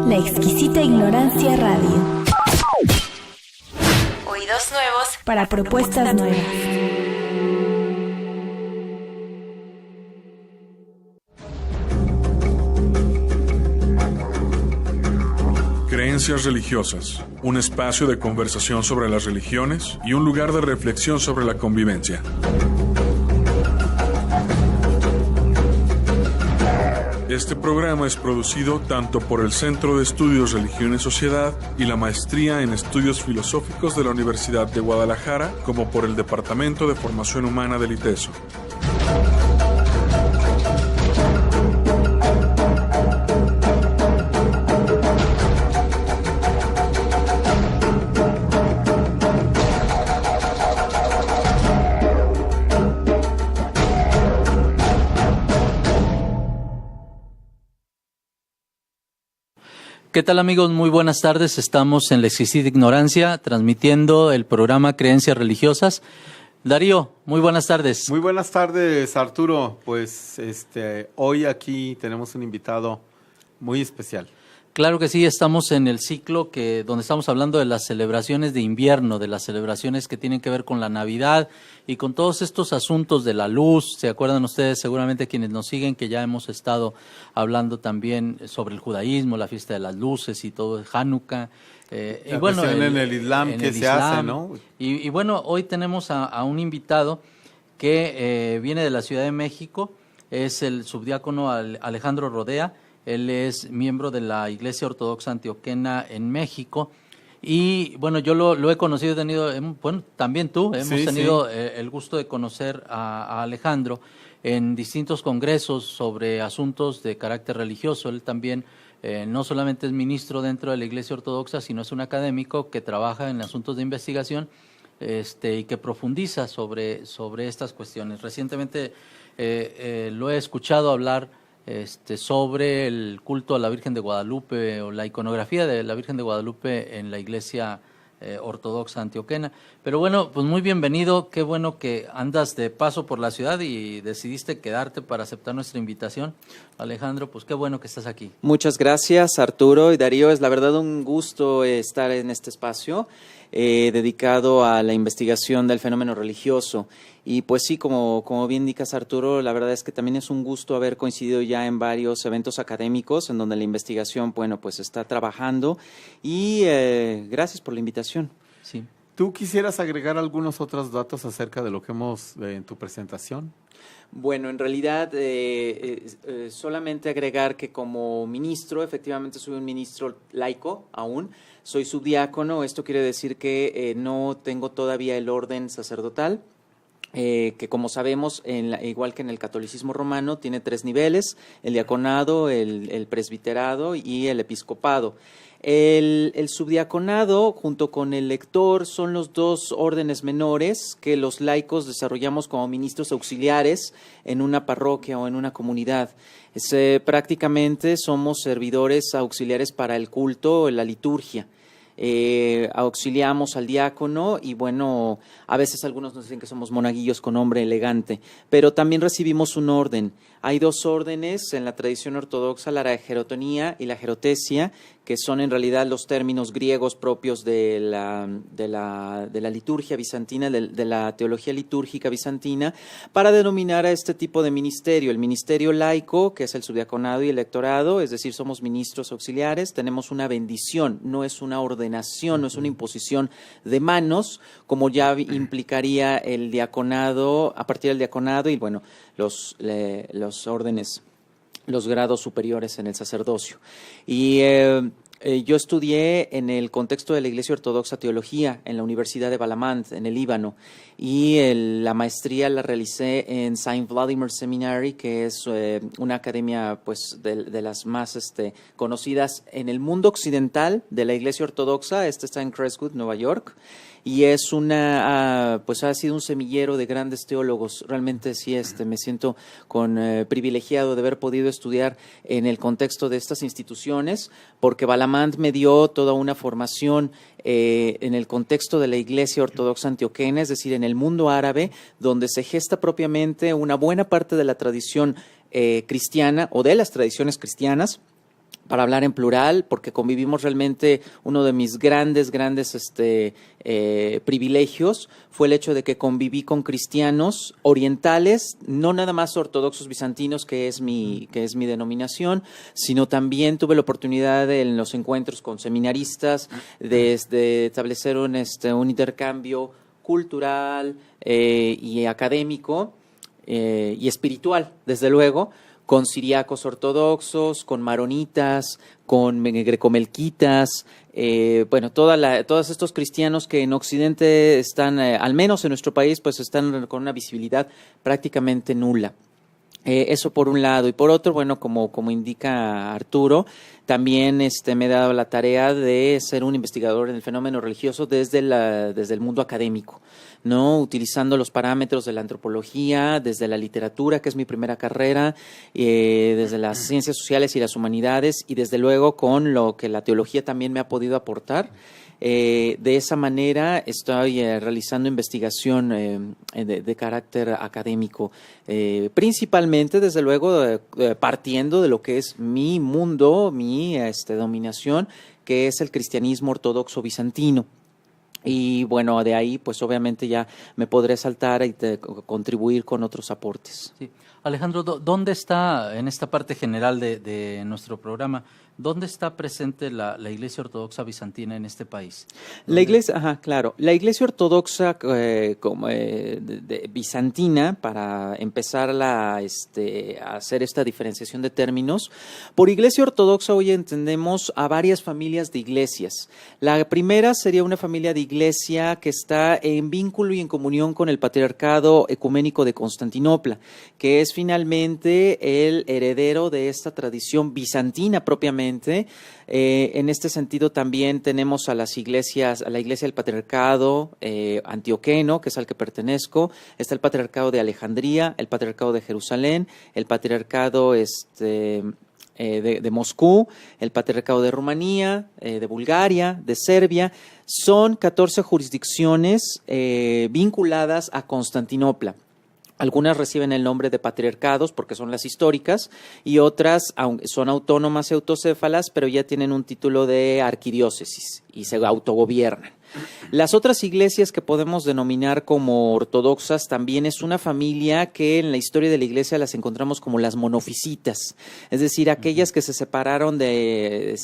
La exquisita ignorancia radio. Oídos nuevos Para propuestas nuevas. Creencias religiosas, un espacio de conversación sobre las religiones y un lugar de reflexión sobre la convivencia. Este programa es producido tanto por el Centro de Estudios Religión y Sociedad y la Maestría en Estudios Filosóficos de la Universidad de Guadalajara, como por el Departamento de Formación Humana del ITESO. ¿Qué tal, amigos? Muy buenas tardes. Estamos en La exquisita ignorancia, transmitiendo el programa Creencias Religiosas. Darío, muy buenas tardes. Muy buenas tardes, Arturo. Pues hoy aquí tenemos un invitado muy especial. Claro que sí, estamos en el ciclo donde estamos hablando de las celebraciones de invierno, de las celebraciones que tienen que ver con la Navidad y con todos estos asuntos de la luz. ¿Se acuerdan ustedes, seguramente quienes nos siguen, que ya hemos estado hablando también sobre el judaísmo, la fiesta de las luces y todo, Hanukkah? Y bueno, en el Islam que se hace, ¿no? Y bueno, hoy tenemos a un invitado que viene de la Ciudad de México, es el subdiácono Alejandro Rodea. Él es miembro de la Iglesia Ortodoxa Antioquena en México y bueno, yo lo he conocido, bueno, también tú, hemos tenido el gusto de conocer a Alejandro en distintos congresos sobre asuntos de carácter religioso. Él también no solamente es ministro dentro de la Iglesia Ortodoxa, sino es un académico que trabaja en asuntos de investigación y que profundiza sobre estas cuestiones. Recientemente lo he escuchado hablar sobre el culto a la Virgen de Guadalupe o la iconografía de la Virgen de Guadalupe en la Iglesia Ortodoxa Antioquena. Pero bueno, pues muy bienvenido, qué bueno que andas de paso por la ciudad y decidiste quedarte para aceptar nuestra invitación. Alejandro, pues qué bueno que estás aquí. Muchas gracias, Arturo y Darío. Es la verdad un gusto estar en este espacio dedicado a la investigación del fenómeno religioso. Y pues sí, como bien indicas, Arturo, la verdad es que también es un gusto haber coincidido ya en varios eventos académicos en donde la investigación, bueno, pues está trabajando y gracias por la invitación. Sí. ¿Tú quisieras agregar algunos otros datos acerca de lo que hemos en tu presentación? Bueno, en realidad solamente agregar que como ministro, efectivamente soy un ministro laico aún, soy subdiácono, esto quiere decir que no tengo todavía el orden sacerdotal. Que como sabemos, igual que en el catolicismo romano, tiene 3 niveles: el diaconado, el presbiterado y el episcopado. El subdiaconado, junto con el lector, son los 2 órdenes menores que los laicos desarrollamos como ministros auxiliares en una parroquia o en una comunidad. Prácticamente somos servidores auxiliares para el culto, la liturgia. Auxiliamos al diácono y bueno, a veces algunos nos dicen que somos monaguillos con nombre elegante, pero también recibimos un orden. Hay 2 órdenes en la tradición ortodoxa, la gerotonía y la gerotesia, que son en realidad los términos griegos propios de la liturgia bizantina, de la teología litúrgica bizantina, para denominar a este tipo de ministerio. El ministerio laico, que es el subdiaconado y el lectorado, es decir, somos ministros auxiliares, tenemos una bendición, no es una ordenación, no es una imposición de manos, como ya implicaría el diaconado, a partir del diaconado y bueno, los órdenes, los grados superiores en el sacerdocio. Y yo estudié en el contexto de la Iglesia Ortodoxa Teología en la Universidad de Balamand, en el Líbano, y la maestría la realicé en St. Vladimir Seminary, que es una academia pues de las más conocidas en el mundo occidental de la Iglesia Ortodoxa. Está en Crestwood, Nueva York. Y es pues ha sido un semillero de grandes teólogos. Realmente sí, me siento privilegiado de haber podido estudiar en el contexto de estas instituciones, porque Balamand me dio toda una formación en el contexto de la Iglesia Ortodoxa Antioquena, es decir, en el mundo árabe, donde se gesta propiamente una buena parte de la tradición cristiana o de las tradiciones cristianas, para hablar en plural, porque convivimos realmente. Uno de mis grandes privilegios fue el hecho de que conviví con cristianos orientales, no nada más ortodoxos bizantinos, que es mi denominación, sino también tuve la oportunidad en los encuentros con seminaristas de establecer un intercambio cultural y académico y espiritual, desde luego, con siriacos ortodoxos, con maronitas, con grecomelquitas, todos estos cristianos que en Occidente están, al menos en nuestro país, pues están con una visibilidad prácticamente nula. Eso por un lado. Y por otro, bueno, como indica Arturo, también me he dado la tarea de ser un investigador en el fenómeno religioso desde el mundo académico, ¿no? Utilizando los parámetros de la antropología, desde la literatura, que es mi primera carrera, desde las ciencias sociales y las humanidades, y desde luego con lo que la teología también me ha podido aportar. De esa manera estoy realizando investigación de carácter académico, principalmente, desde luego, partiendo de lo que es mi mundo, mi dominación, que es el cristianismo ortodoxo bizantino. Y bueno, de ahí pues obviamente ya me podré saltar y contribuir con otros aportes. Sí. Alejandro, ¿dónde está, en esta parte general de nuestro programa, dónde está presente la Iglesia Ortodoxa Bizantina en este país? La Iglesia, claro. La Iglesia Ortodoxa bizantina, para empezar a hacer esta diferenciación de términos, por Iglesia Ortodoxa hoy entendemos a varias familias de iglesias. La primera sería una familia de iglesia que está en vínculo y en comunión con el Patriarcado Ecuménico de Constantinopla, que es finalmente el heredero de esta tradición bizantina propiamente. En este sentido también tenemos a la iglesia del Patriarcado Antioqueno, que es al que pertenezco. Está el Patriarcado de Alejandría, el Patriarcado de Jerusalén, el Patriarcado de Moscú, el Patriarcado de Rumanía, de Bulgaria, de Serbia. Son 14 jurisdicciones vinculadas a Constantinopla. Algunas reciben el nombre de patriarcados porque son las históricas, y otras son autónomas y autocéfalas, pero ya tienen un título de arquidiócesis y se autogobiernan. Las otras iglesias que podemos denominar como ortodoxas también es una familia que en la historia de la iglesia las encontramos como las monofisitas, es decir, aquellas que se separaron de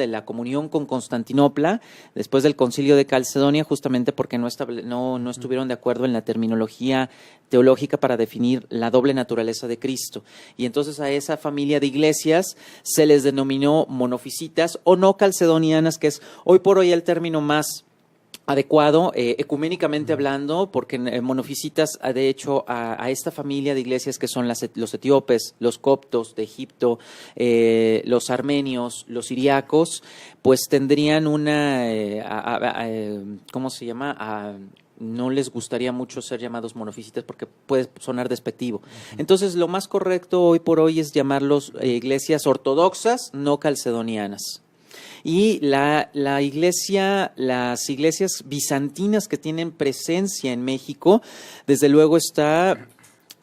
la comunión con Constantinopla después del Concilio de Calcedonia, justamente porque no estuvieron de acuerdo en la terminología teológica para definir la doble naturaleza de Cristo. Y entonces a esa familia de iglesias se les denominó monofisitas o no calcedonianas, que es hoy por hoy el término más adecuado, ecuménicamente hablando, porque monofisitas, de hecho, a esta familia de iglesias que son los etíopes, los coptos de Egipto, los armenios, los siriacos, pues tendrían ¿cómo se llama? No les gustaría mucho ser llamados monofisitas porque puede sonar despectivo. Entonces, lo más correcto hoy por hoy es llamarlos iglesias ortodoxas, no calcedonianas. Y las iglesias bizantinas que tienen presencia en México, desde luego está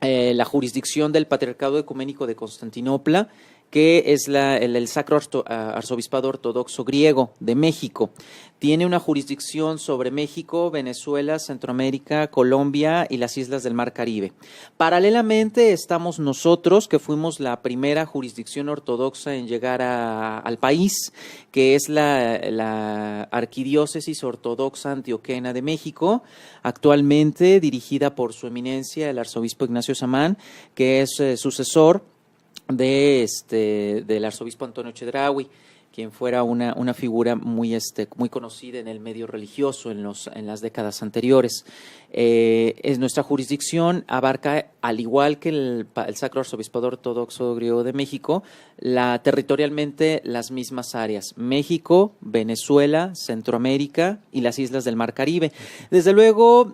la jurisdicción del Patriarcado Ecuménico de Constantinopla, que es el Sacro Arzobispado Ortodoxo Griego de México. Tiene una jurisdicción sobre México, Venezuela, Centroamérica, Colombia y las islas del Mar Caribe. Paralelamente estamos nosotros, que fuimos la primera jurisdicción ortodoxa en llegar al país, que es la Arquidiócesis Ortodoxa Antioquena de México, actualmente dirigida por su eminencia, el arzobispo Ignacio Samán, que es sucesor del arzobispo Antonio Chedraui, quien fuera una figura muy conocida en el medio religioso en las décadas anteriores. Nuestra jurisdicción abarca, al igual que el Sacro Arzobispado Ortodoxo Griego de México, territorialmente las mismas áreas: México, Venezuela, Centroamérica y las islas del Mar Caribe. Desde luego,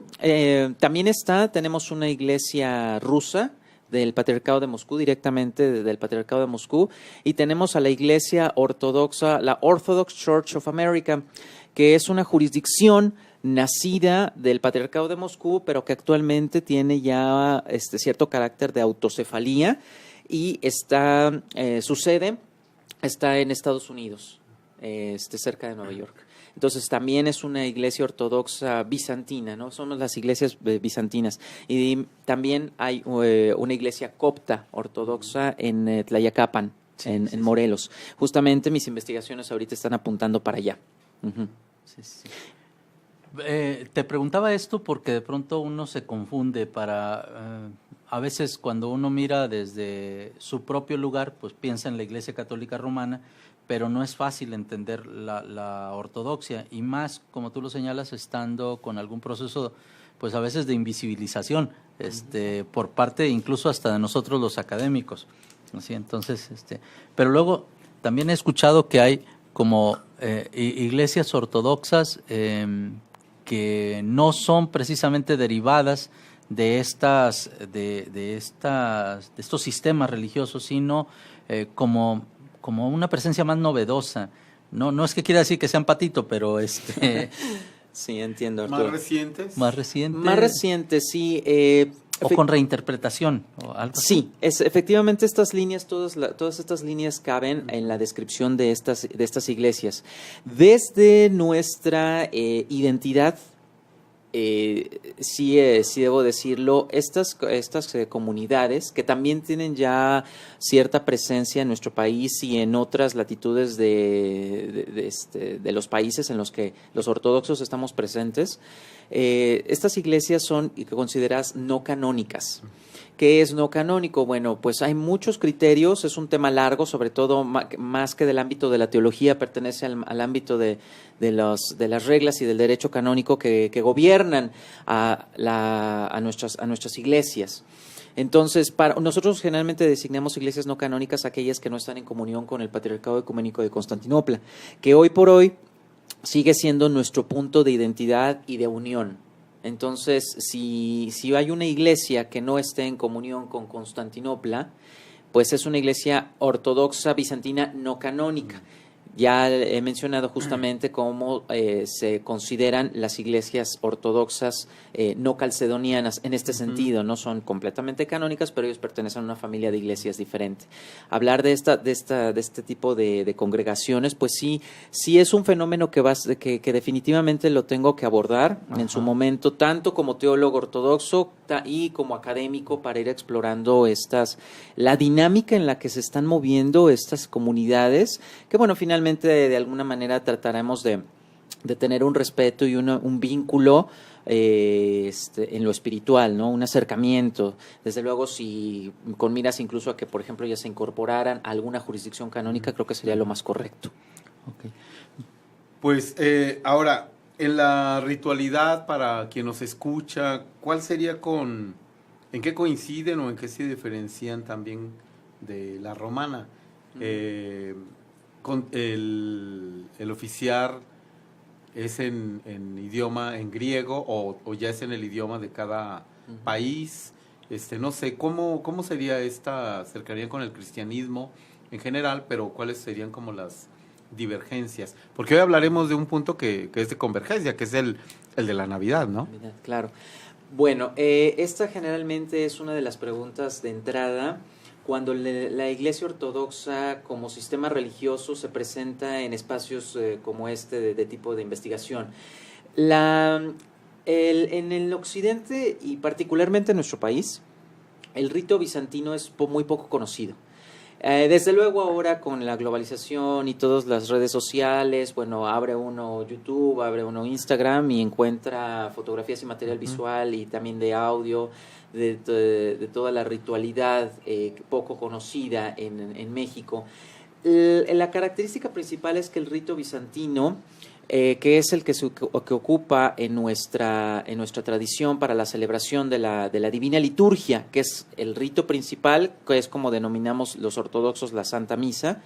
también tenemos una iglesia rusa del Patriarcado de Moscú, directamente del Patriarcado de Moscú, y tenemos a la Iglesia Ortodoxa, la Orthodox Church of America, que es una jurisdicción nacida del Patriarcado de Moscú, pero que actualmente tiene ya cierto carácter de autocefalía, y su sede está en Estados Unidos, cerca de Nueva York. Entonces también es una iglesia ortodoxa bizantina, ¿no? Somos las iglesias bizantinas. Y también hay una iglesia copta ortodoxa en Tlayacapan, en Morelos. Justamente mis investigaciones ahorita están apuntando para allá. Uh-huh. Sí. Te preguntaba esto porque de pronto uno se confunde a veces cuando uno mira desde su propio lugar, pues piensa en la Iglesia Católica Romana, pero no es fácil entender la ortodoxia, y más, como tú lo señalas, estando con algún proceso, pues a veces de invisibilización, por parte incluso hasta de nosotros los académicos. Así, entonces, pero luego también he escuchado que hay como iglesias ortodoxas que no son precisamente derivadas de estos sistemas religiosos, sino como una presencia más novedosa. No es que quiera decir que sean patito, pero Sí, entiendo, Arturo. Más reciente. Más reciente, sí. O con reinterpretación o algo así. Sí, efectivamente estas líneas, todas estas líneas caben en la descripción de estas iglesias. Desde nuestra identidad, sí debo decirlo, estas comunidades que también tienen ya cierta presencia en nuestro país y en otras latitudes de los países en los que los ortodoxos estamos presentes, estas iglesias son consideradas no canónicas. ¿Qué es no canónico? Bueno, pues hay muchos criterios, es un tema largo, sobre todo más que del ámbito de la teología, pertenece al ámbito de las reglas y del derecho canónico que gobiernan a nuestras iglesias. Entonces, nosotros generalmente designamos iglesias no canónicas aquellas que no están en comunión con el Patriarcado Ecuménico de Constantinopla, que hoy por hoy sigue siendo nuestro punto de identidad y de unión. Entonces, si hay una iglesia que no esté en comunión con Constantinopla, pues es una iglesia ortodoxa bizantina no canónica. Ya he mencionado justamente cómo se consideran las iglesias ortodoxas no calcedonianas en este sentido. No son completamente canónicas, pero ellos pertenecen a una familia de iglesias diferente. Hablar de este tipo de congregaciones, pues sí es un fenómeno que definitivamente lo tengo que abordar en su momento, tanto como teólogo ortodoxo y como académico, para ir explorando la dinámica en la que se están moviendo estas comunidades, que bueno, finalmente de alguna manera trataremos de tener un respeto y un vínculo en lo espiritual, ¿no? Un acercamiento, desde luego, si con miras incluso a que, por ejemplo, ya se incorporaran a alguna jurisdicción canónica, creo que sería lo más correcto. Okay. Pues ahora, en la ritualidad, para quien nos escucha, ¿cuál sería en qué coinciden o en qué se diferencian también de la romana? Con el oficiar es en idioma, en griego, o ya es en el idioma de cada país. No sé, ¿cómo sería esta cercanía con el cristianismo en general, pero cuáles serían como las divergencias? Porque hoy hablaremos de un punto que es de convergencia, que es el de la Navidad, ¿no? Claro. Bueno, esta generalmente es una de las preguntas de entrada cuando la Iglesia Ortodoxa como sistema religioso se presenta en espacios como de tipo de investigación. En el occidente y particularmente en nuestro país, el rito bizantino es muy poco conocido. Desde luego ahora con la globalización y todas las redes sociales, bueno, abre uno YouTube, abre uno Instagram y encuentra fotografías y material visual y también de audio de toda la ritualidad poco conocida en México. La característica principal es que el rito bizantino, que es el que ocupa en nuestra tradición para la celebración de la Divina Liturgia, que es el rito principal, que es como denominamos los ortodoxos la Santa Misa,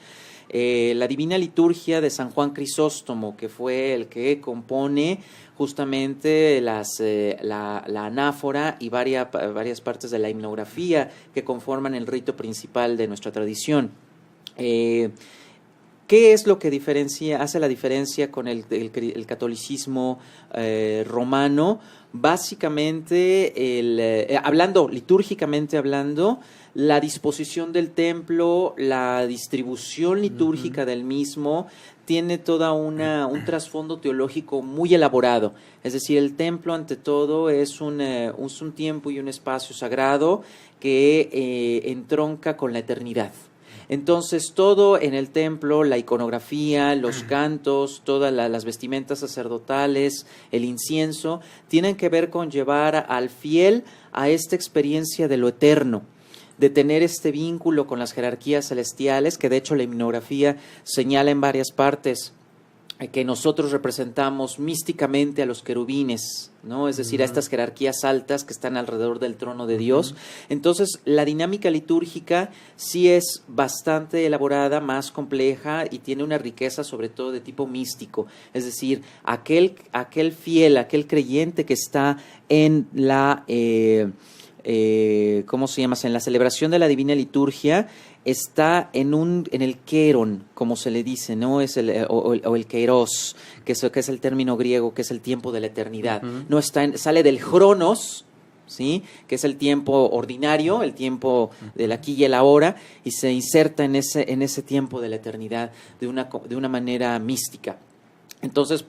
la Divina Liturgia de San Juan Crisóstomo, que fue el que compone justamente la anáfora y varias partes de la himnografía que conforman el rito principal de nuestra tradición. ¿Qué es lo que hace la diferencia con el catolicismo romano? Básicamente, litúrgicamente hablando, la disposición del templo, la distribución litúrgica del mismo, tiene toda un trasfondo teológico muy elaborado. Es decir, el templo, ante todo, es un tiempo y un espacio sagrado que entronca con la eternidad. Entonces, todo en el templo, la iconografía, los cantos, todas las vestimentas sacerdotales, el incienso, tienen que ver con llevar al fiel a esta experiencia de lo eterno, de tener este vínculo con las jerarquías celestiales, que de hecho la himnografía señala en varias partes que nosotros representamos místicamente a los querubines, ¿no? Es decir, a estas jerarquías altas que están alrededor del trono de Dios. Entonces, la dinámica litúrgica sí es bastante elaborada, más compleja y tiene una riqueza sobre todo de tipo místico. Es decir, aquel fiel, aquel creyente que está en la... ¿cómo se llama? En la celebración de la Divina Liturgia está en el keiron, como se le dice, ¿no? Es el kairos, que es el término griego, que es el tiempo de la eternidad. No sale del cronos, ¿sí? Que es el tiempo ordinario, el tiempo del aquí y el ahora, y se inserta en ese tiempo de la eternidad de una manera mística. Entonces,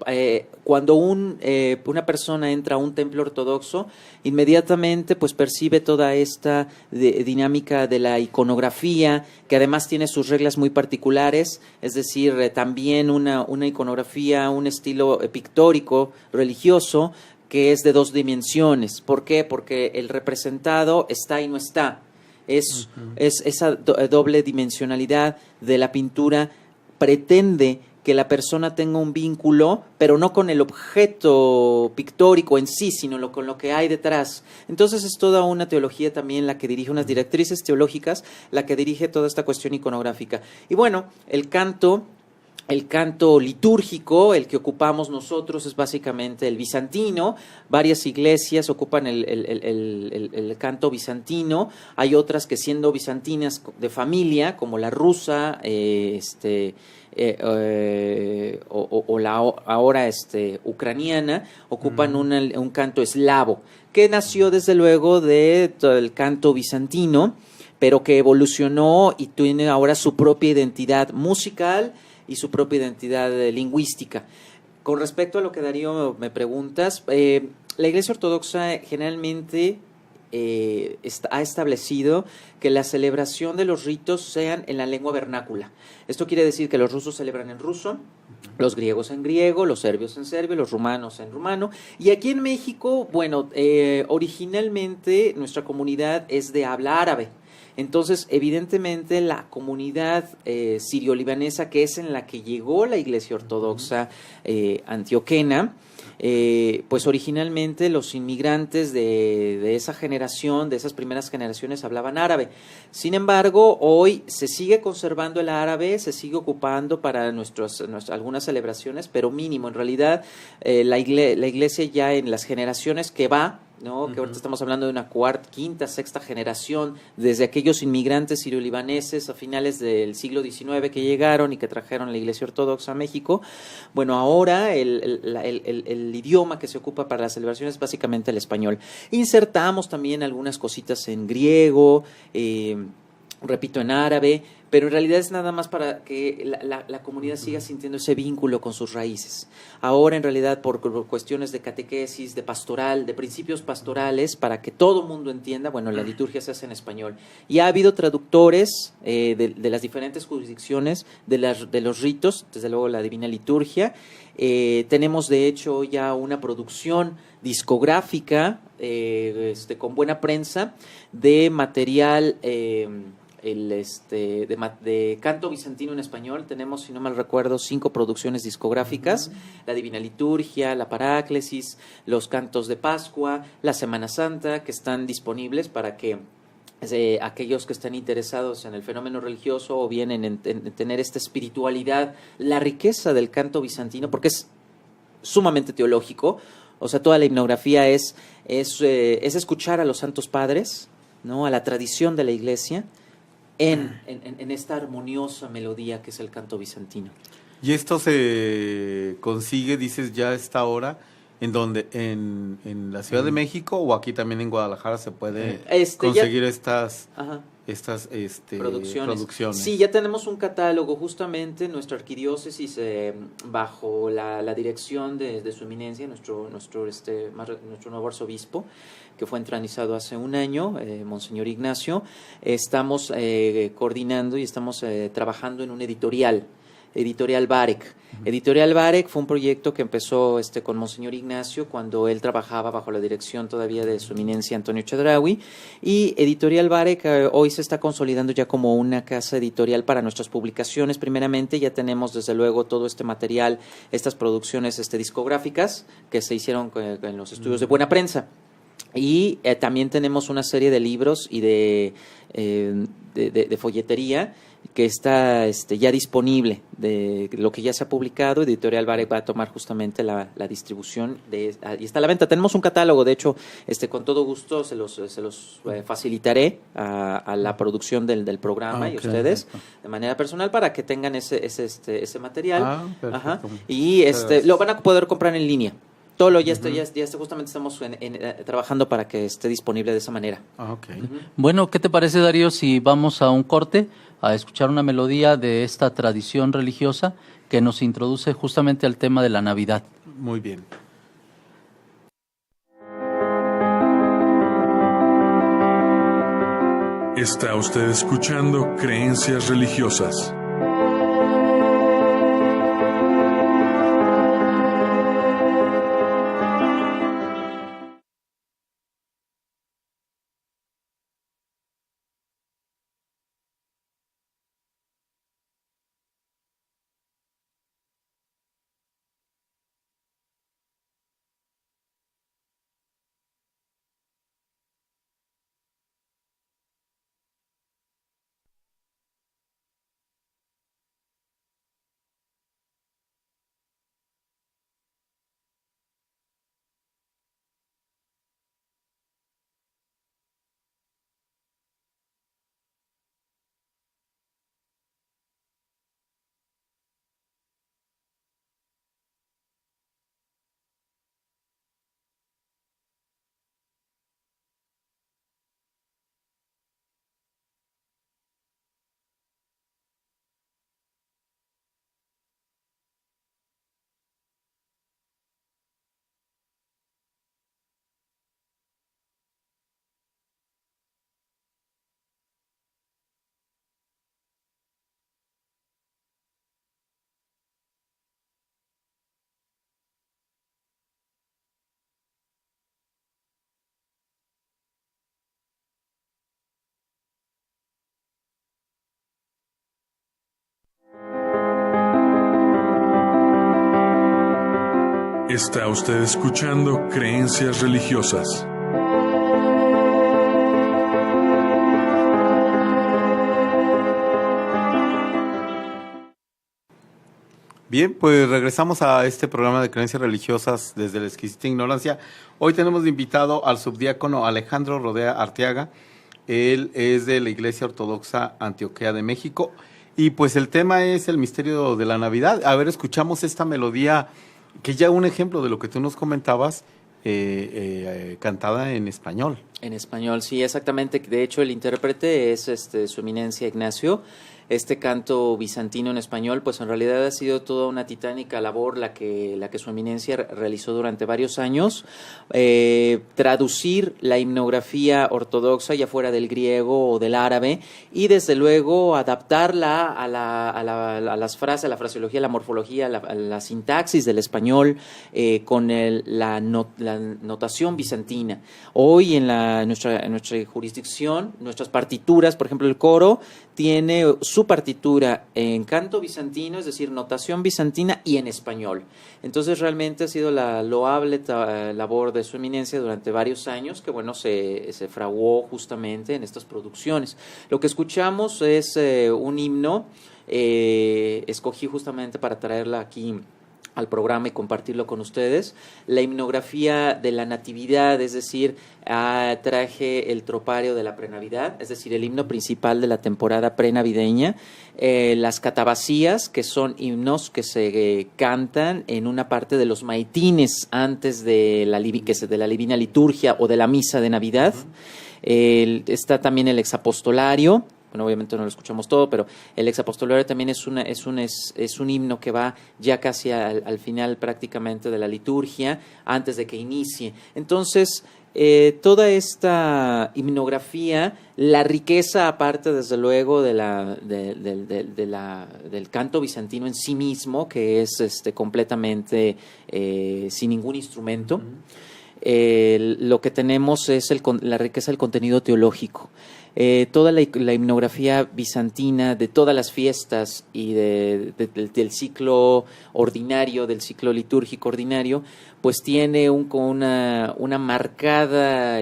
cuando una persona entra a un templo ortodoxo, inmediatamente pues percibe toda esta dinámica de la iconografía, que además tiene sus reglas muy particulares, es decir, también una iconografía, un estilo pictórico religioso, que es de 2 dimensiones. ¿Por qué? Porque el representado está y no está. Es esa doble dimensionalidad de la pintura pretende que la persona tenga un vínculo, pero no con el objeto pictórico en sí, sino con lo que hay detrás. Entonces es toda una teología también la que dirige, unas directrices teológicas, la que dirige toda esta cuestión iconográfica. Y bueno, el canto litúrgico, el que ocupamos nosotros, es básicamente el bizantino. Varias iglesias ocupan el canto bizantino. Hay otras que, siendo bizantinas de familia, como la rusa, o la ahora ucraniana, ocupan un canto eslavo, que nació desde luego del canto bizantino, pero que evolucionó y tiene ahora su propia identidad musical y su propia identidad lingüística. Con respecto a lo que, Darío, me preguntas, la Iglesia Ortodoxa generalmente ha establecido que la celebración de los ritos sean en la lengua vernácula. Esto quiere decir que los rusos celebran en ruso, los griegos en griego, los serbios en serbio, los rumanos en rumano. Y aquí en México, bueno, originalmente nuestra comunidad es de habla árabe. Entonces, evidentemente, la comunidad sirio-libanesa, que es en la que llegó la Iglesia Ortodoxa antioquena, pues originalmente los inmigrantes de esa generación, de esas primeras generaciones, hablaban árabe. Sin embargo, hoy se sigue conservando el árabe, se sigue ocupando para algunas celebraciones, pero mínimo. En realidad, la iglesia ya en las generaciones que va, ¿no? Que ahorita estamos hablando de una cuarta, quinta, sexta generación, desde aquellos inmigrantes sirio-libaneses a finales del siglo XIX que llegaron y que trajeron la Iglesia Ortodoxa a México. Bueno, ahora el idioma que se ocupa para las celebraciones es básicamente el español. Insertamos también algunas cositas en griego, repito, en árabe, pero en realidad es nada más para que la comunidad siga sintiendo ese vínculo con sus raíces. Ahora, en realidad, por cuestiones de catequesis, de pastoral, de principios pastorales, para que todo el mundo entienda, bueno, la liturgia se hace en español. Y ha habido traductores de las diferentes jurisdicciones de los ritos, desde luego la Divina Liturgia. Tenemos, de hecho, ya una producción discográfica con buena prensa de material de canto bizantino en español. Tenemos, si no mal recuerdo, 5 producciones discográficas: la Divina Liturgia, la Paráclesis, los cantos de Pascua, la Semana Santa, que están disponibles para que aquellos que estén interesados en el fenómeno religioso o bien en tener esta espiritualidad, la riqueza del canto bizantino, porque es sumamente teológico. O sea, toda la himnografía es escuchar a los santos padres, ¿no? A la tradición de la Iglesia, en esta armoniosa melodía que es el canto bizantino. Y esto se consigue, dices, ya a esta hora, ¿en donde en la Ciudad de México o aquí también en Guadalajara se puede conseguir estas producciones? Sí, ya tenemos un catálogo, justamente nuestra arquidiócesis, bajo la dirección de su eminencia, nuestro nuevo arzobispo, que fue entronizado hace un año, Monseñor Ignacio. Estamos coordinando y estamos trabajando en un editorial Barek. Editorial Barek fue un proyecto que empezó con Monseñor Ignacio cuando él trabajaba bajo la dirección todavía de su eminencia Antonio Chedraui, y Editorial Barek hoy se está consolidando ya como una casa editorial para nuestras publicaciones. Primeramente ya tenemos desde luego todo este material, estas producciones discográficas que se hicieron en los estudios de Buena Prensa. Y también tenemos una serie de libros y de folletería que está ya disponible de lo que ya se ha publicado. Editorial Barek va a tomar justamente la distribución y está a la venta. Tenemos un catálogo, de hecho, con todo gusto se los facilitaré a la producción del programa y ustedes de manera personal para que tengan ese material. Ajá. Y lo van a poder comprar en línea. Todo lo justamente estamos trabajando para que esté disponible de esa manera. Bueno, ¿qué te parece, Darío, si vamos a un corte a escuchar una melodía de esta tradición religiosa que nos introduce justamente al tema de la Navidad? Muy bien. Está usted escuchando Creencias Religiosas. Está usted escuchando Creencias Religiosas. Bien, pues regresamos a este programa de Creencias Religiosas desde la exquisita ignorancia. Hoy tenemos de invitado al subdiácono Alejandro Rodea Arteaga. Él es de la Iglesia Ortodoxa Antioquía de México. Y pues el tema es el misterio de la Navidad. A ver, escuchamos esta melodía, que ya un ejemplo de lo que tú nos comentabas, cantada en español. En español, sí, exactamente. De hecho, el intérprete es su eminencia Ignacio. Este canto bizantino en español, pues en realidad ha sido toda una titánica labor la que su eminencia realizó durante varios años. Traducir la himnografía ortodoxa, ya fuera del griego o del árabe, y desde luego adaptarla a las frases, a la fraseología, a la morfología, a la sintaxis del español, con la notación bizantina. Hoy en nuestra jurisdicción, nuestras partituras, por ejemplo el coro, tiene su partitura en canto bizantino, es decir, notación bizantina, y en español. Entonces realmente ha sido la loable labor de su eminencia durante varios años, que bueno, se fraguó justamente en estas producciones. Lo que escuchamos es un himno, escogí justamente para traerla aquí al programa y compartirlo con ustedes. La himnografía de la Natividad, es decir, traje el tropario de la prenavidad, es decir, el himno principal de la temporada prenavideña, las catabasías, que son himnos que se cantan en una parte de los maitines antes de la Divina Liturgia o de la misa de Navidad. Está también el exapostolario. Bueno, obviamente no lo escuchamos todo, pero el exapostolario también es un himno que va ya casi al final prácticamente de la liturgia, antes de que inicie. Entonces, toda esta himnografía, la riqueza, aparte desde luego del canto bizantino en sí mismo, que es completamente sin ningún instrumento, lo que tenemos es la riqueza del contenido teológico. Toda la himnografía bizantina de todas las fiestas y del ciclo ordinario, del ciclo litúrgico ordinario, pues tiene una marcada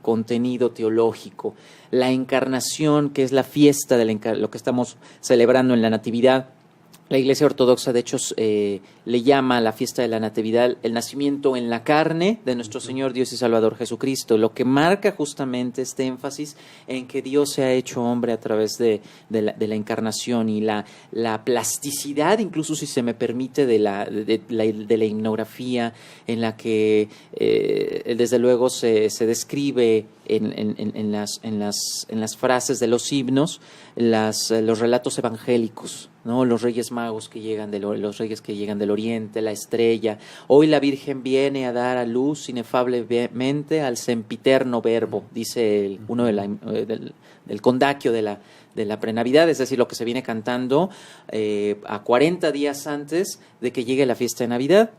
contenido teológico. La encarnación, que es la fiesta lo que estamos celebrando en la Natividad. La Iglesia Ortodoxa, de hecho, le llama a la fiesta de la Natividad el nacimiento en la carne de nuestro Señor Dios y Salvador Jesucristo, lo que marca justamente este énfasis en que Dios se ha hecho hombre a través de la encarnación y la plasticidad, incluso si se me permite, de la himnografía, en la que desde luego se describe en las frases de los himnos los relatos evangélicos, ¿no? Los reyes magos que llegan los reyes que llegan del oriente, la estrella. Hoy la Virgen viene a dar a luz inefablemente al sempiterno verbo, dice uno del condaquio de la prenavidad, es decir, lo que se viene cantando a 40 días antes de que llegue la fiesta de Navidad.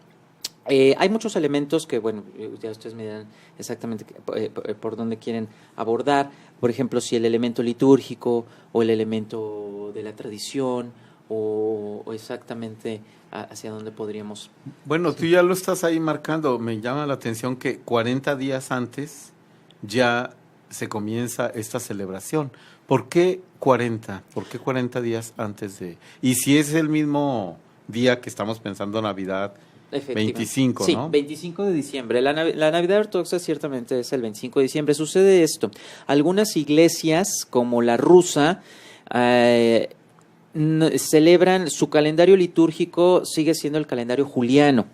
Hay muchos elementos que, bueno, ya ustedes me dirán exactamente por dónde quieren abordar. Por ejemplo, si el elemento litúrgico o el elemento de la tradición o exactamente hacia dónde podríamos. Bueno, tú ya lo estás ahí marcando. Me llama la atención que 40 días antes ya se comienza esta celebración. ¿Por qué 40? ¿Por qué 40 días antes de...? Y si es el mismo día que estamos pensando Navidad... 25, sí, ¿no? 25 de diciembre. La Navidad ortodoxa ciertamente es el 25 de diciembre. Sucede esto. Algunas iglesias, como la rusa, celebran, su calendario litúrgico sigue siendo el calendario juliano,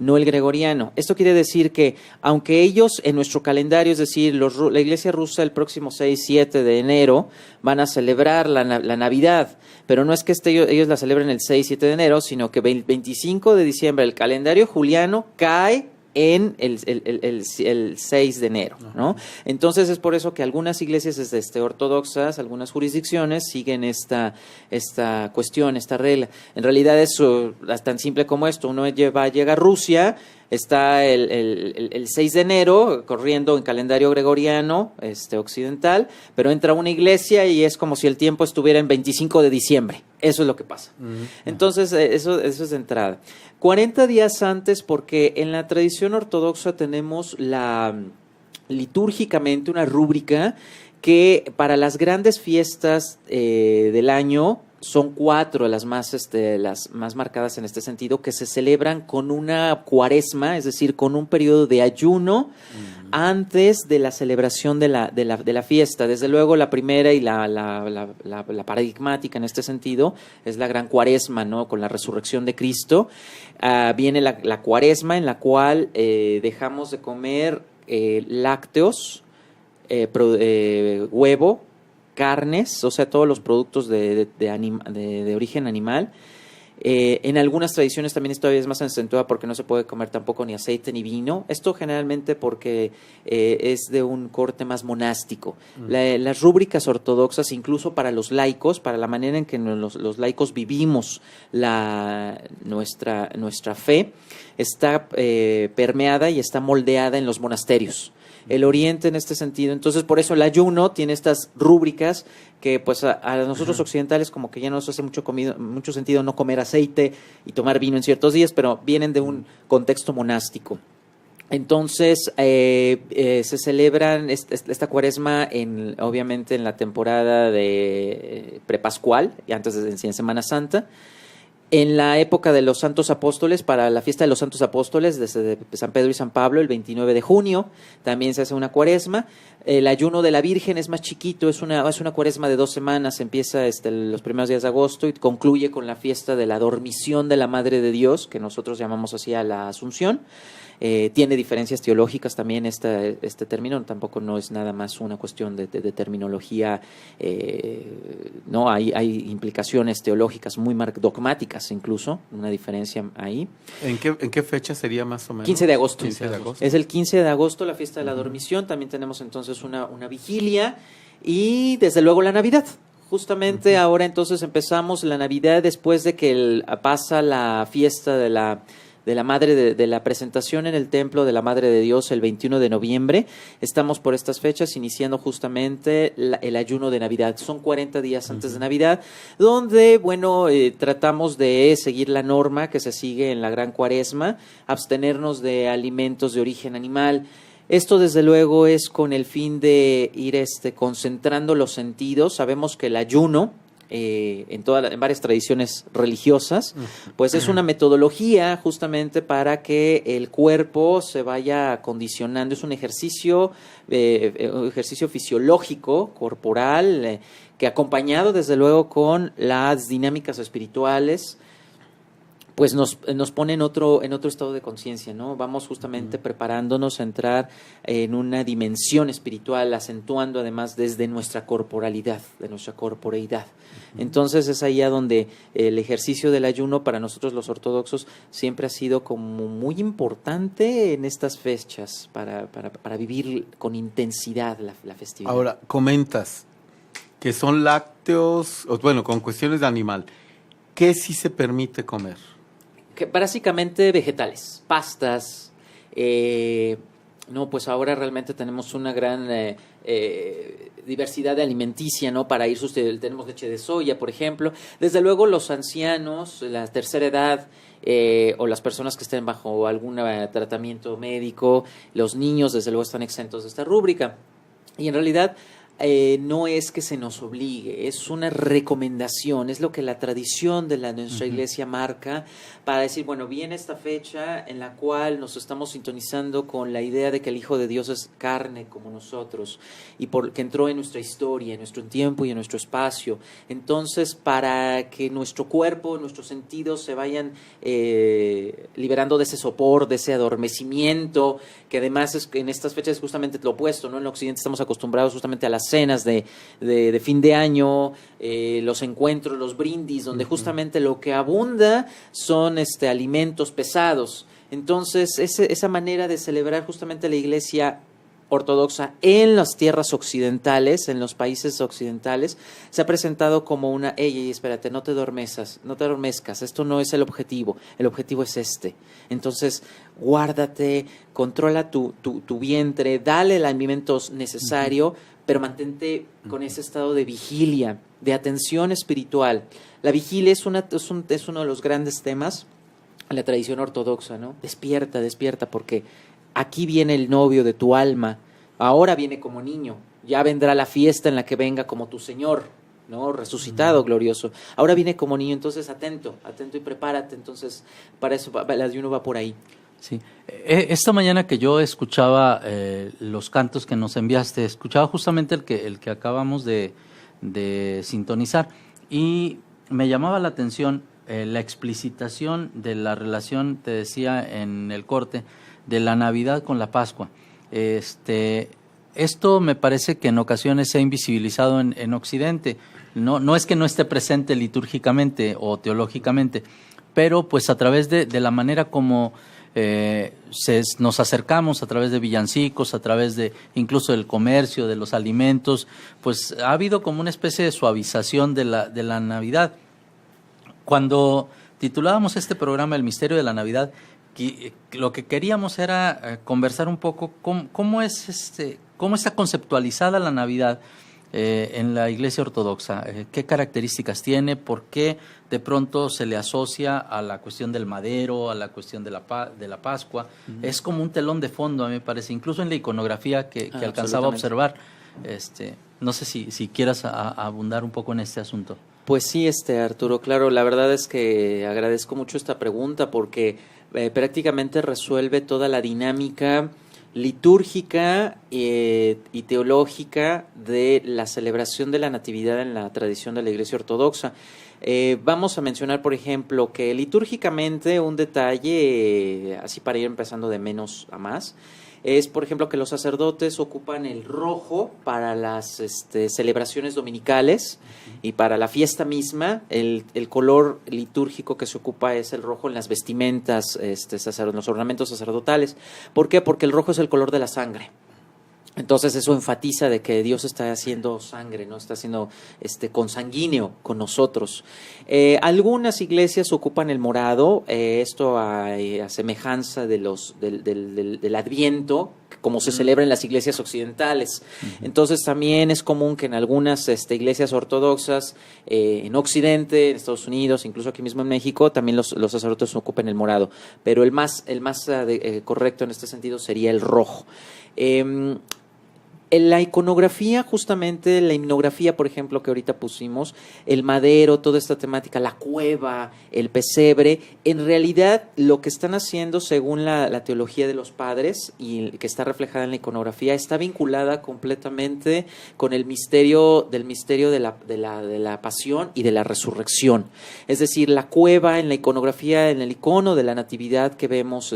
no el gregoriano. Esto quiere decir que, aunque ellos en nuestro calendario, es decir, la iglesia rusa el próximo 6-7 de enero van a celebrar la Navidad, pero no es que ellos la celebren el 6-7 de enero, sino que el 25 de diciembre el calendario juliano cae en el 6 de enero, ¿no? Entonces es por eso que algunas iglesias ortodoxas, algunas jurisdicciones siguen esta cuestión, esta regla. En realidad es tan simple como esto. Uno llega a Rusia, está el 6 de enero corriendo en calendario gregoriano occidental, pero entra a una iglesia y es como si el tiempo estuviera en 25 de diciembre. Eso es lo que pasa. Entonces, eso es de entrada. 40 días antes, porque en la tradición ortodoxa tenemos litúrgicamente una rúbrica que para las grandes fiestas del año son 4 las más marcadas en este sentido, que se celebran con una cuaresma, es decir, con un periodo de ayuno antes de la celebración de la fiesta. Desde luego la primera y la paradigmática en este sentido es la gran cuaresma, ¿no? Con la resurrección de Cristo. Viene la cuaresma, en la cual dejamos de comer lácteos, huevo, carnes, o sea, todos los productos de origen animal. En algunas tradiciones también esto todavía es más acentuada porque no se puede comer tampoco ni aceite ni vino. Esto generalmente porque es de un corte más monástico. Las rúbricas ortodoxas, incluso para los laicos, para la manera en que los laicos vivimos nuestra fe, está permeada y está moldeada en los monasterios. El Oriente en este sentido. Entonces, por eso el ayuno tiene estas rúbricas que pues a nosotros occidentales como que ya nos hace mucho sentido no comer aceite y tomar vino en ciertos días, pero vienen de un contexto monástico. Entonces, se celebran esta cuaresma obviamente en la temporada de prepascual y antes de en Semana Santa. En la época de los Santos Apóstoles, para la fiesta de los Santos Apóstoles, desde San Pedro y San Pablo, el 29 de junio, también se hace una cuaresma. El ayuno de la Virgen es más chiquito, es una cuaresma de 2 semanas, empieza los primeros días de agosto y concluye con la fiesta de la dormición de la Madre de Dios, que nosotros llamamos así a la Asunción. Tiene diferencias teológicas también este término, tampoco no es nada más una cuestión de terminología, no hay implicaciones teológicas muy dogmáticas incluso, una diferencia ahí. ¿En qué fecha sería más o menos? 15 de agosto. 15 de agosto. Es el 15 de agosto la fiesta de la dormición, también tenemos entonces una vigilia y desde luego la Navidad. Justamente ahora entonces empezamos la Navidad después de que pasa la fiesta de la Madre de la presentación en el templo de la Madre de Dios el 21 de noviembre. Estamos por estas fechas iniciando justamente el ayuno de Navidad. Son 40 días antes de Navidad, donde, tratamos de seguir la norma que se sigue en la Gran Cuaresma, abstenernos de alimentos de origen animal. Esto, desde luego, es con el fin de ir concentrando los sentidos. Sabemos que el ayuno, en varias tradiciones religiosas, pues es una metodología justamente para que el cuerpo se vaya acondicionando. Es un ejercicio fisiológico, corporal, que acompañado desde luego con las dinámicas espirituales, pues nos pone en otro estado de conciencia, ¿no? Vamos justamente preparándonos a entrar en una dimensión espiritual, acentuando además desde nuestra corporalidad, de nuestra corporeidad. Entonces es ahí a donde el ejercicio del ayuno para nosotros los ortodoxos siempre ha sido como muy importante en estas fechas para vivir con intensidad la festividad. Ahora, comentas que son lácteos, con cuestiones de animal. ¿Qué sí se permite comer? Que básicamente vegetales, pastas, pues ahora realmente tenemos una gran diversidad de alimenticia, ¿no? Para ir tenemos leche de soya, por ejemplo. Desde luego los ancianos, la tercera edad, o las personas que estén bajo algún tratamiento médico, los niños desde luego están exentos de esta rúbrica. Y en realidad no es que se nos obligue, es una recomendación, es lo que la tradición de nuestra iglesia marca para decir, viene esta fecha en la cual nos estamos sintonizando con la idea de que el Hijo de Dios es carne como nosotros y que entró en nuestra historia, en nuestro tiempo y en nuestro espacio. Entonces, para que nuestro cuerpo, nuestros sentidos se vayan liberando de ese sopor, de ese adormecimiento, que además en estas fechas es justamente lo opuesto, ¿no? En el occidente estamos acostumbrados justamente a las cenas de fin de año, los encuentros, los brindis, donde justamente lo que abunda son alimentos pesados. Entonces, esa manera de celebrar justamente la iglesia ortodoxa en las tierras occidentales, en los países occidentales, se ha presentado como una, espérate, no te adormezcas, esto no es el objetivo es este. Entonces, guárdate, controla tu vientre, dale el alimento necesario, pero mantente con ese estado de vigilia, de atención espiritual. La vigilia es uno de los grandes temas en la tradición ortodoxa, ¿no? Despierta, porque aquí viene el novio de tu alma, ahora viene como niño, ya vendrá la fiesta en la que venga como tu Señor, ¿no? Resucitado, glorioso. Ahora viene como niño, entonces atento y prepárate. Entonces, para eso el ayuno va por ahí. Sí. Esta mañana que yo escuchaba los cantos que nos enviaste, escuchaba justamente el que acabamos de sintonizar y me llamaba la atención la explicitación de la relación, te decía en el corte, de la Navidad con la Pascua. Esto me parece que en ocasiones se ha invisibilizado en Occidente. No es que no esté presente litúrgicamente o teológicamente, pero pues a través de la manera como nos acercamos, a través de villancicos, a través de incluso del comercio, de los alimentos, pues ha habido como una especie de suavización de la Navidad. Cuando titulábamos este programa El Misterio de la Navidad, lo que queríamos era conversar un poco cómo está conceptualizada la Navidad en la Iglesia Ortodoxa, qué características tiene, por qué de pronto se le asocia a la cuestión del madero, a la cuestión de la Pascua. Es como un telón de fondo, a mí me parece, incluso en la iconografía que alcanzaba a observar. No sé si quieras abundar un poco en este asunto. Pues sí, Arturo, claro, la verdad es que agradezco mucho esta pregunta porque prácticamente resuelve toda la dinámica litúrgica y teológica de la celebración de la Natividad en la tradición de la Iglesia Ortodoxa. Vamos a mencionar, por ejemplo, que litúrgicamente un detalle, así para ir empezando de menos a más, es, por ejemplo, que los sacerdotes ocupan el rojo para las celebraciones dominicales y para la fiesta misma. El color litúrgico que se ocupa es el rojo en las vestimentas, en los ornamentos sacerdotales. ¿Por qué? Porque el rojo es el color de la sangre. Entonces eso enfatiza de que Dios está haciendo sangre, ¿no? Está haciendo consanguíneo con nosotros. Algunas iglesias ocupan el morado, esto a semejanza de del Adviento, como se celebra en las iglesias occidentales. Entonces también es común que en algunas iglesias ortodoxas en Occidente, en Estados Unidos, incluso aquí mismo en México, también los sacerdotes ocupan el morado. Pero el más correcto en este sentido sería el rojo. En la iconografía, justamente, la himnografía, por ejemplo, que ahorita pusimos, el madero, toda esta temática, la cueva, el pesebre, en realidad lo que están haciendo, según la teología de los padres, y que está reflejada en la iconografía, está vinculada completamente con el misterio de la pasión y de la resurrección. Es decir, la cueva en la iconografía, en el icono de la natividad que vemos,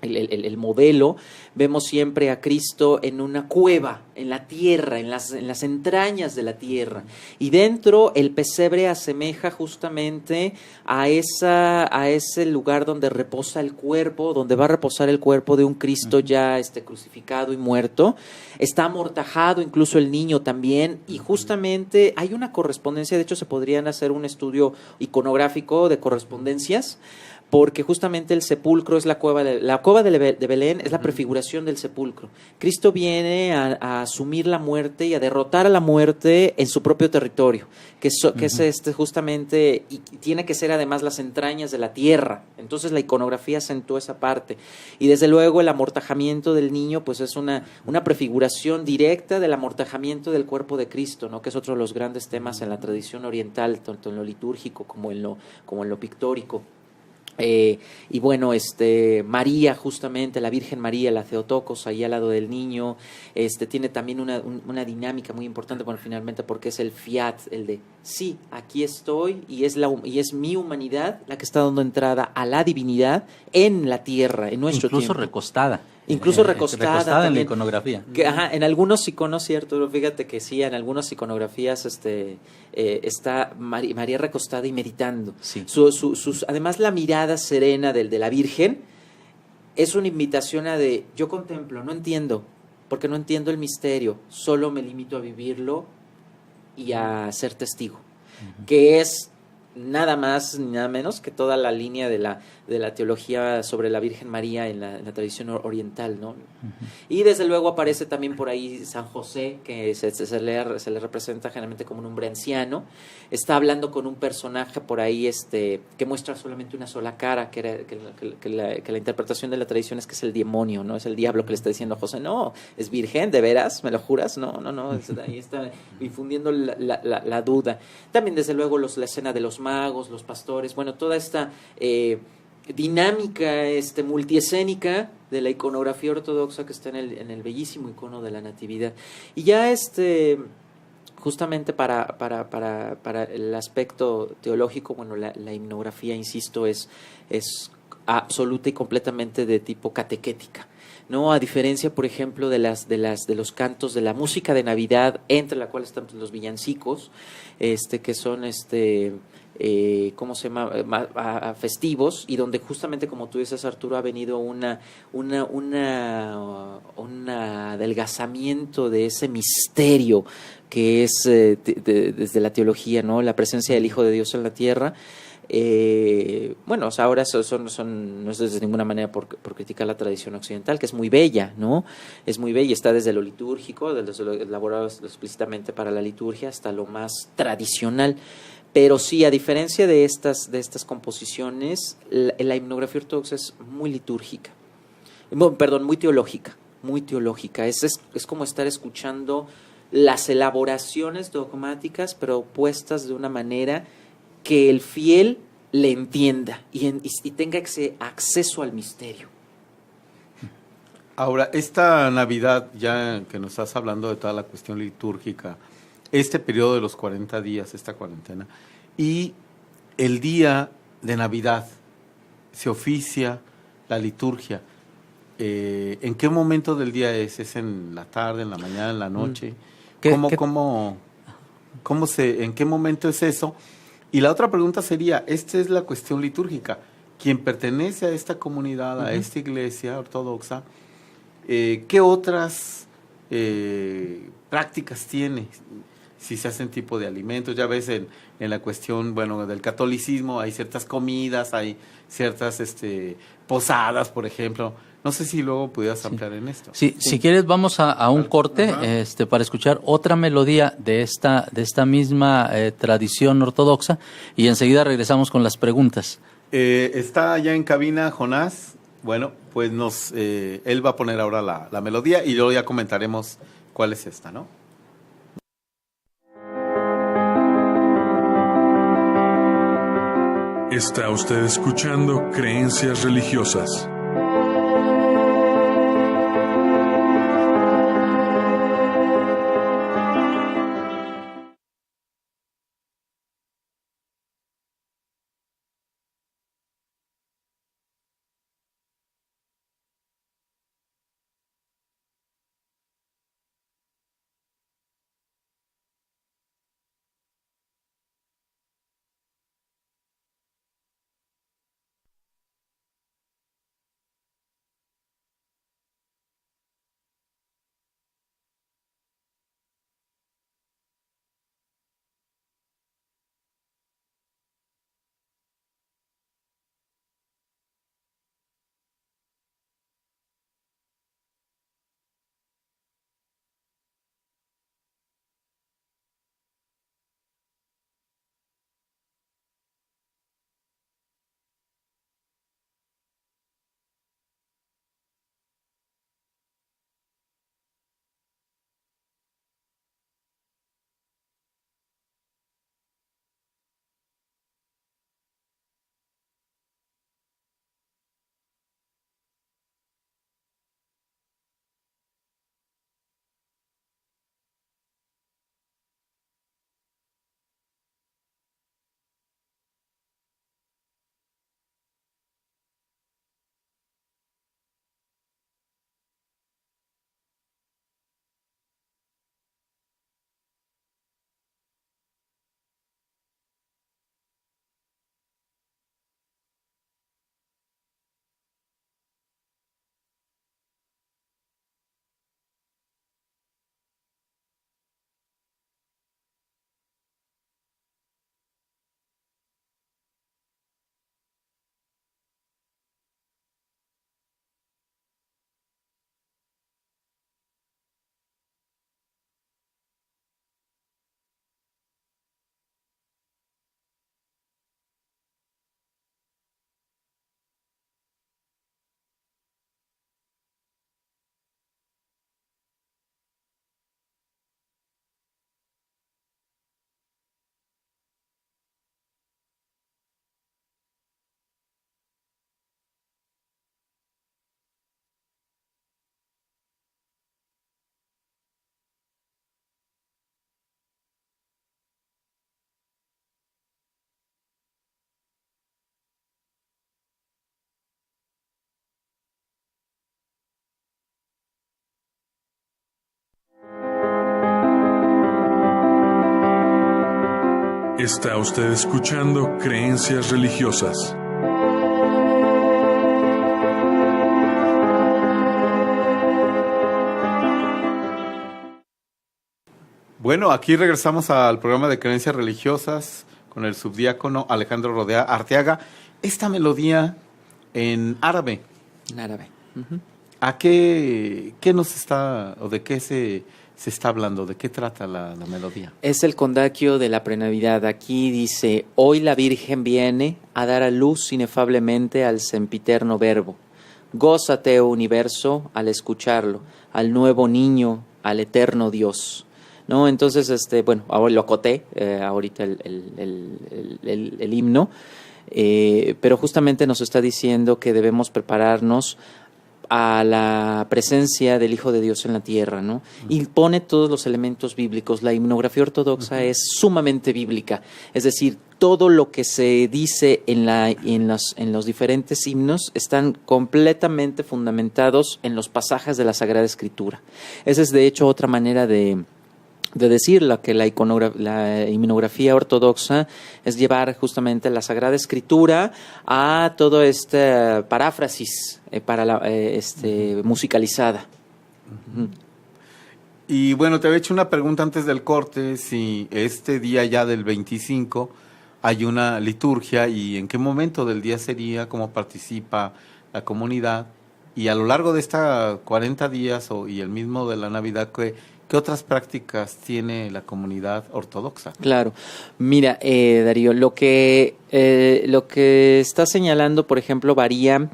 el modelo, vemos siempre a Cristo en una cueva, en la tierra, en las entrañas de la tierra, y dentro el pesebre asemeja justamente a ese lugar donde reposa el cuerpo, donde va a reposar el cuerpo de un Cristo ya crucificado y muerto. Está amortajado incluso el niño también, y justamente hay una correspondencia. De hecho, se podrían hacer un estudio iconográfico de correspondencias, porque justamente el sepulcro es la cueva de Belén, es la prefiguración del sepulcro. Cristo viene a asumir la muerte y a derrotar a la muerte en su propio territorio, que es justamente, y tiene que ser además las entrañas de la tierra. Entonces la iconografía acentúa esa parte. Y desde luego el amortajamiento del niño pues es una prefiguración directa del amortajamiento del cuerpo de Cristo, ¿no? Que es otro de los grandes temas en la tradición oriental, tanto en lo litúrgico como en lo pictórico. Y bueno, María, justamente la Virgen María, la Theotokos, ahí al lado del niño, tiene también una dinámica muy importante, bueno, finalmente, porque es el fiat, el de sí, aquí estoy, y es mi humanidad la que está dando entrada a la divinidad en la tierra, en nuestro tiempo. Incluso recostada en la iconografía. En algunos iconos, cierto, fíjate que sí, en algunas iconografías está María recostada y meditando. Sí. Además, la mirada serena de la Virgen es una invitación yo contemplo, no entiendo, porque no entiendo el misterio, solo me limito a vivirlo y a ser testigo, que es nada más ni nada menos que toda la línea de la teología sobre la Virgen María en la tradición oriental, ¿no? Y desde luego aparece también por ahí San José, que se le representa generalmente como un hombre anciano. Está hablando con un personaje por ahí que muestra solamente una sola cara, que la interpretación de la tradición es que es el demonio, ¿no? Es el diablo que le está diciendo a José, no, es virgen, ¿de veras? ¿Me lo juras? No, ahí está infundiendo la duda. También desde luego la escena de los magos, los pastores, bueno, toda esta dinámica multiescénica de la iconografía ortodoxa que está en el bellísimo icono de la Natividad. Y ya justamente para el aspecto teológico, bueno, la himnografía, insisto, es absoluta y completamente de tipo catequética, ¿no? A diferencia, por ejemplo, de los cantos de la música de Navidad, entre la cual están los villancicos, que son ¿cómo se llama? Festivos, y donde justamente, como tú dices, Arturo, ha venido un adelgazamiento de ese misterio que es desde la teología, ¿no? La presencia del Hijo de Dios en la tierra. Bueno, o sea, ahora no es desde ninguna manera por criticar la tradición occidental, que es muy bella, ¿no? Es muy bella, está desde lo litúrgico, desde lo elaborado explícitamente para la liturgia, hasta lo más tradicional. Pero sí, a diferencia de estas composiciones, la himnografía ortodoxa es muy litúrgica, muy teológica. Es como estar escuchando las elaboraciones dogmáticas, pero puestas de una manera que el fiel le entienda y tenga acceso al misterio. Ahora, esta Navidad, ya que nos estás hablando de toda la cuestión litúrgica, este periodo de los 40 días, esta cuarentena, y el día de Navidad, se oficia la liturgia. ¿En qué momento del día es? ¿Es en la tarde, en la mañana, en la noche? ¿En qué momento es eso? Y la otra pregunta sería, esta es la cuestión litúrgica. Quien pertenece a esta comunidad, a esta iglesia ortodoxa, ¿qué otras prácticas tiene? Si se hacen tipo de alimentos, ya ves en la cuestión, del catolicismo hay ciertas comidas, hay ciertas posadas, por ejemplo. No sé si luego pudieras ampliar en esto. Sí, si quieres vamos a un corte para escuchar otra melodía de esta misma tradición ortodoxa y enseguida regresamos con las preguntas. Está ya en cabina Jonás. Bueno, pues él va a poner ahora la melodía y luego ya comentaremos cuál es esta, ¿no? Está usted escuchando Creencias Religiosas. Está usted escuchando Creencias Religiosas. Bueno, aquí regresamos al programa de Creencias Religiosas con el subdiácono Alejandro Rodea Arteaga. Esta melodía en árabe. En árabe. ¿A qué nos está, o de qué se está hablando? ¿De qué trata la melodía? Es el condaquio de la prenavidad. Aquí dice: hoy la Virgen viene a dar a luz inefablemente al sempiterno Verbo. Gózate, oh universo, al escucharlo, al nuevo niño, al eterno Dios. ¿no? Entonces, bueno, ahora lo acoté, ahorita el himno, pero justamente nos está diciendo que debemos prepararnos a la presencia del Hijo de Dios en la tierra, ¿no? Y pone todos los elementos bíblicos. La himnografía ortodoxa es sumamente bíblica, es decir, todo lo que se dice en los diferentes himnos están completamente fundamentados en los pasajes de la Sagrada Escritura. Esa es, de hecho, otra manera de decirlo, que la himnografía ortodoxa es llevar justamente la Sagrada Escritura a todo este paráfrasis musicalizada. Y bueno, te había hecho una pregunta antes del corte, si este día ya del 25 hay una liturgia y en qué momento del día sería, cómo participa la comunidad, y a lo largo de esta 40 días y el mismo de la Navidad, ¿qué otras prácticas tiene la comunidad ortodoxa? Claro. Mira, Darío, lo que está señalando, por ejemplo, varía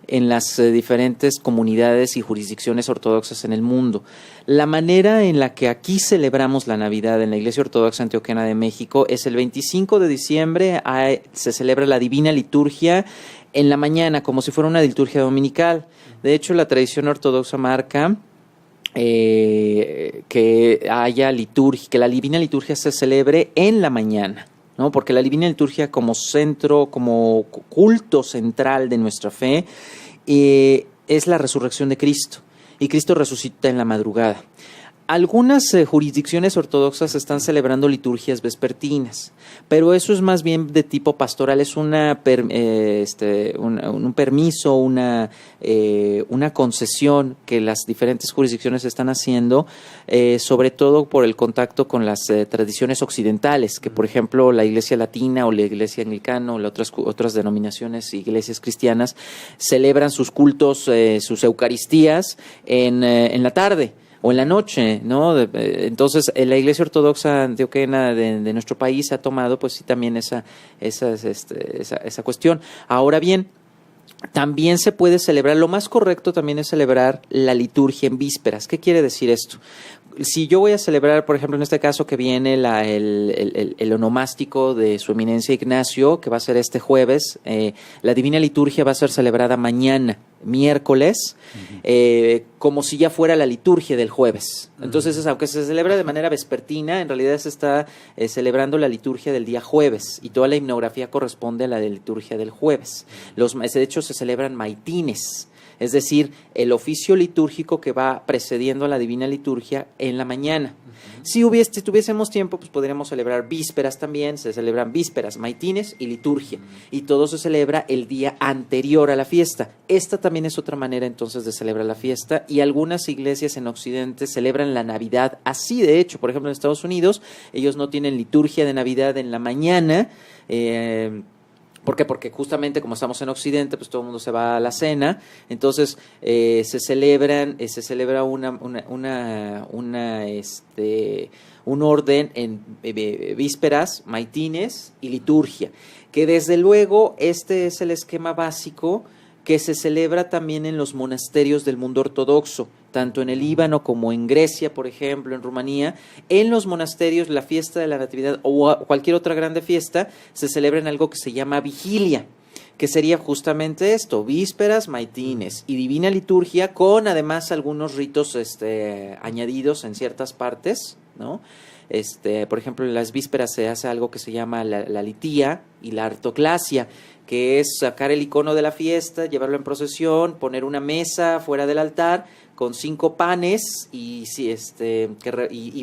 en las diferentes comunidades y jurisdicciones ortodoxas en el mundo. La manera en la que aquí celebramos la Navidad en la Iglesia Ortodoxa Antioquena de México es el 25 de diciembre, se celebra la Divina Liturgia en la mañana, como si fuera una liturgia dominical. De hecho, la tradición ortodoxa marca que haya liturgia, que la Divina Liturgia se celebre en la mañana, ¿no? Porque la Divina Liturgia como centro, como culto central de nuestra fe, es la resurrección de Cristo, y Cristo resucita en la madrugada. Algunas jurisdicciones ortodoxas están celebrando liturgias vespertinas, pero eso es más bien de tipo pastoral, es un permiso, una concesión que las diferentes jurisdicciones están haciendo, sobre todo por el contacto con las tradiciones occidentales, que por ejemplo la Iglesia Latina o la Iglesia Anglicana o otras denominaciones, iglesias cristianas, celebran sus cultos, sus Eucaristías en la tarde o en la noche, ¿no? Entonces, la Iglesia Ortodoxa Antioquena de nuestro país ha tomado, pues sí, también esa cuestión. Ahora bien, también se puede celebrar, lo más correcto también es celebrar la liturgia en vísperas. ¿Qué quiere decir esto? Si yo voy a celebrar, por ejemplo, en este caso que viene el onomástico de Su Eminencia Ignacio, que va a ser este jueves, la Divina Liturgia va a ser celebrada mañana, miércoles, como si ya fuera la liturgia del jueves. Entonces, aunque se celebra de manera vespertina, en realidad se está celebrando la liturgia del día jueves, y toda la himnografía corresponde a la de liturgia del jueves. De hecho, se celebran maitines, es decir, el oficio litúrgico que va precediendo a la Divina Liturgia en la mañana. Si tuviésemos tiempo, pues podríamos celebrar vísperas también, se celebran vísperas, maitines y liturgia, y todo se celebra el día anterior a la fiesta. Esta también es otra manera entonces de celebrar la fiesta, y algunas iglesias en Occidente celebran la Navidad así. De hecho, por ejemplo, en Estados Unidos, ellos no tienen liturgia de Navidad en la mañana. ¿Por qué? Porque justamente como estamos en Occidente, pues todo el mundo se va a la cena. Entonces se celebra un orden en vísperas, maitines y liturgia, que desde luego este es el esquema básico que se celebra también en los monasterios del mundo ortodoxo, tanto en el Líbano como en Grecia, por ejemplo, en Rumanía. En los monasterios, la fiesta de la Natividad o cualquier otra grande fiesta se celebra en algo que se llama vigilia, que sería justamente esto: vísperas, maitines y divina liturgia, con además algunos ritos añadidos en ciertas partes, ¿no? Por ejemplo, en las vísperas se hace algo que se llama la litía y la artoclasia, que es sacar el icono de la fiesta, llevarlo en procesión, poner una mesa fuera del altar con 5 panes y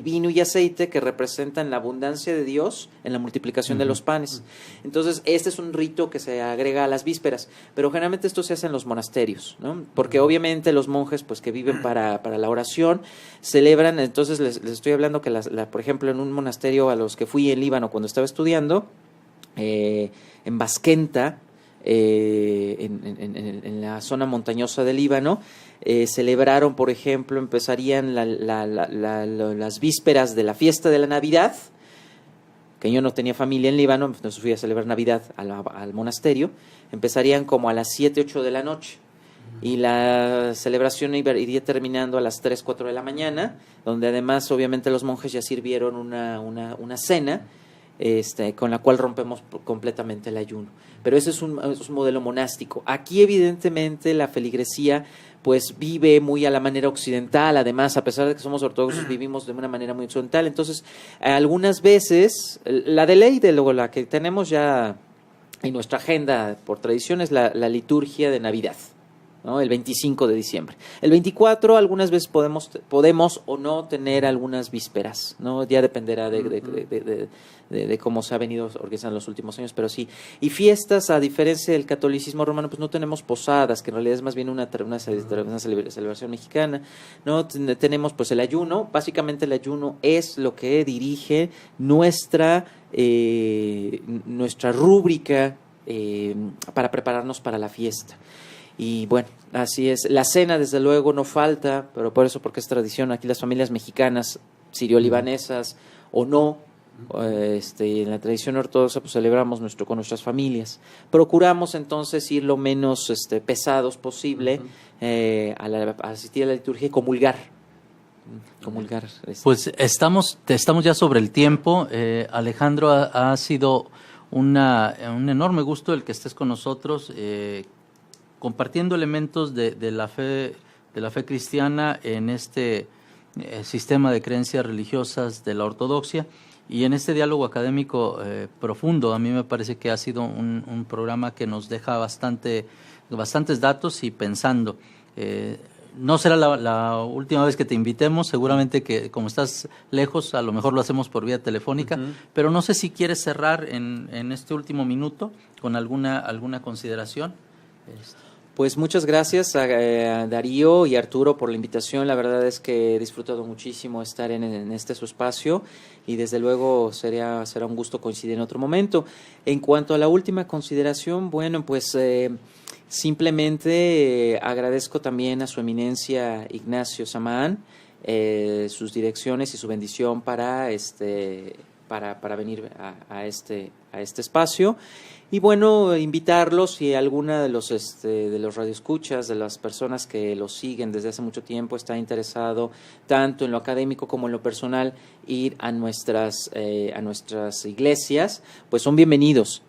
vino y aceite, que representan la abundancia de Dios en la multiplicación de los panes. Entonces, este es un rito que se agrega a las vísperas, pero generalmente esto se hace en los monasterios, ¿no? Porque obviamente los monjes, pues, que viven para la oración, celebran. Entonces les estoy hablando que por ejemplo, en un monasterio a los que fui en Líbano cuando estaba estudiando, en Basquenta, en la zona montañosa del Líbano, celebraron, por ejemplo, empezarían las vísperas de la fiesta de la Navidad, que yo no tenía familia en Líbano, entonces fui a celebrar Navidad al monasterio. Empezarían como a las 7, 8 de la noche. y la celebración iría terminando a las 3, 4 de la mañana, donde además obviamente los monjes ya sirvieron una cena, con la cual rompemos completamente el ayuno. Pero ese es un modelo monástico. Aquí evidentemente la feligresía pues vive muy a la manera occidental, además a pesar de que somos ortodoxos vivimos de una manera muy occidental, entonces algunas veces la de ley de luego la que tenemos ya en nuestra agenda por tradición es la liturgia de Navidad, ¿no? El 25 de diciembre. El 24 algunas veces podemos o no tener algunas vísperas, ¿no? Ya dependerá de cómo se ha venido organizando en los últimos años, pero sí. Y fiestas, a diferencia del catolicismo romano, pues no tenemos posadas, que en realidad es más bien una celebración mexicana, ¿no? Tenemos pues el ayuno. Básicamente el ayuno es lo que dirige nuestra rúbrica para prepararnos para la fiesta. Y bueno, así es. La cena, desde luego, no falta, pero por eso, porque es tradición. Aquí las familias mexicanas, sirio-libanesas o no, en la tradición ortodoxa, pues celebramos con nuestras familias. Procuramos entonces ir lo menos pesados posible a asistir a la liturgia y comulgar. Pues estamos ya sobre el tiempo. Alejandro, ha sido un enorme gusto el que estés con nosotros, compartiendo elementos de la fe cristiana en este sistema de creencias religiosas de la ortodoxia y en este diálogo académico profundo. A mí me parece que ha sido un programa que nos deja bastantes datos y pensando. No será la última vez que te invitemos, seguramente que como estás lejos, a lo mejor lo hacemos por vía telefónica, pero no sé si quieres cerrar en este último minuto con alguna consideración. Pues muchas gracias a Darío y Arturo por la invitación. La verdad es que he disfrutado muchísimo estar en su espacio y desde luego será un gusto coincidir en otro momento. En cuanto a la última consideración, bueno, pues simplemente agradezco también a su eminencia Ignacio Samán sus direcciones y su bendición para venir a este espacio. Y bueno, invitarlos, si alguna de los radioescuchas, de las personas que los siguen desde hace mucho tiempo está interesado tanto en lo académico como en lo personal, ir a nuestras iglesias, pues son bienvenidos.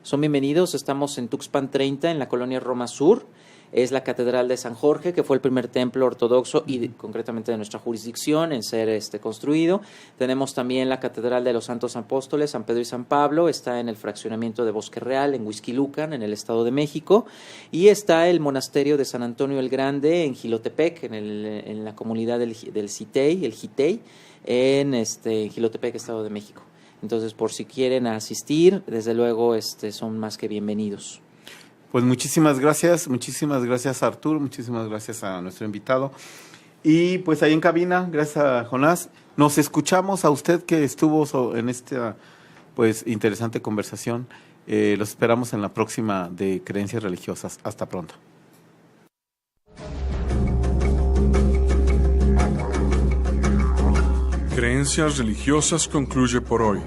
Estamos en Tuxpan 30, en la colonia Roma Sur. Es la Catedral de San Jorge, que fue el primer templo ortodoxo y concretamente de nuestra jurisdicción en ser construido. Tenemos también la Catedral de los Santos Apóstoles, San Pedro y San Pablo, está en el fraccionamiento de Bosque Real, en Huixquilucan, en el Estado de México. Y está el Monasterio de San Antonio el Grande, en Jilotepec, en la comunidad del Jitei, en Jilotepec, Estado de México. Entonces, por si quieren asistir, desde luego son más que bienvenidos. Pues muchísimas gracias Artur, muchísimas gracias a nuestro invitado. Y pues ahí en cabina, gracias a Jonás. Nos escuchamos a usted que estuvo en esta pues interesante conversación. Los esperamos en la próxima de Creencias Religiosas. Hasta pronto. Creencias Religiosas concluye por hoy.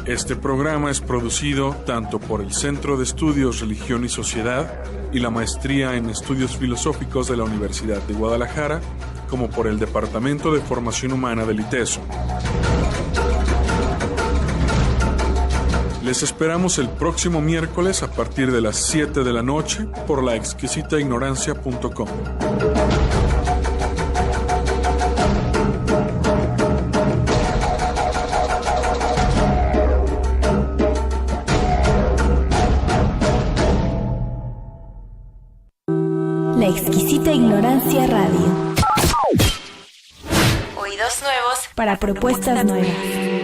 Este programa es producido tanto por el Centro de Estudios Religión y Sociedad y la Maestría en Estudios Filosóficos de la Universidad de Guadalajara, como por el Departamento de Formación Humana del ITESO. Les esperamos el próximo miércoles a partir de las 7 de la noche por laexquisitaignorancia.com. La Exquisita Ignorancia Radio. Oídos nuevos Para propuestas nuevas.